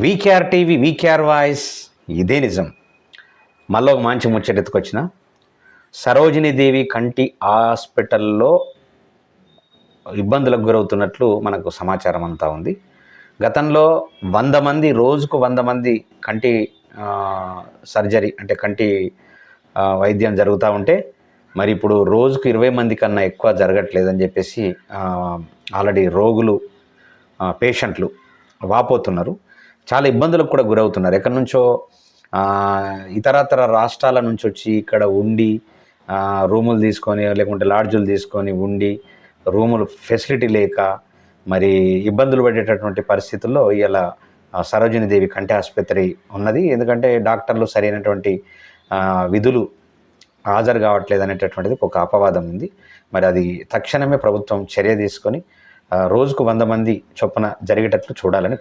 VKR TV VKR voice ఇదే నిజం. మళ్ళీ ఒక మంచి ముచ్చటెత్తుకొచ్చిన సరోజినీదేవి కంటి హాస్పిటల్లో ఇబ్బందులకు గురవుతున్నట్లు మనకు సమాచారం అంతా ఉంది. గతంలో 100 మంది, రోజుకు 100 మంది కంటి సర్జరీ అంటే కంటి వైద్యం జరుగుతూ ఉంటే మరి ఇప్పుడు రోజుకు 20 మంది కన్నా ఎక్కువ జరగట్లేదని చెప్పేసి ఆల్రెడీ రోగులు, పేషెంట్లు వాపోతున్నారు. చాలా ఇబ్బందులకు కూడా గురవుతున్నారు. ఎక్కడి నుంచో ఇతరతర రాష్ట్రాల నుంచి వచ్చి ఇక్కడ ఉండి రూములు తీసుకొని లేకుంటే లాడ్జులు తీసుకొని ఉండి రూములు ఫెసిలిటీ లేక మరి ఇబ్బందులు పడేటటువంటి పరిస్థితుల్లో ఇలా సరోజినీదేవి కంటి ఆసుపత్రి ఉన్నది. ఎందుకంటే డాక్టర్లు సరైనటువంటి విధులు హాజరు కావట్లేదు అనేటటువంటిది ఒక అపవాదం ఉంది. మరి అది తక్షణమే ప్రభుత్వం చర్య తీసుకొని రోజుకు 100 మంది చొప్పున జరిగేటట్లు చూడాలని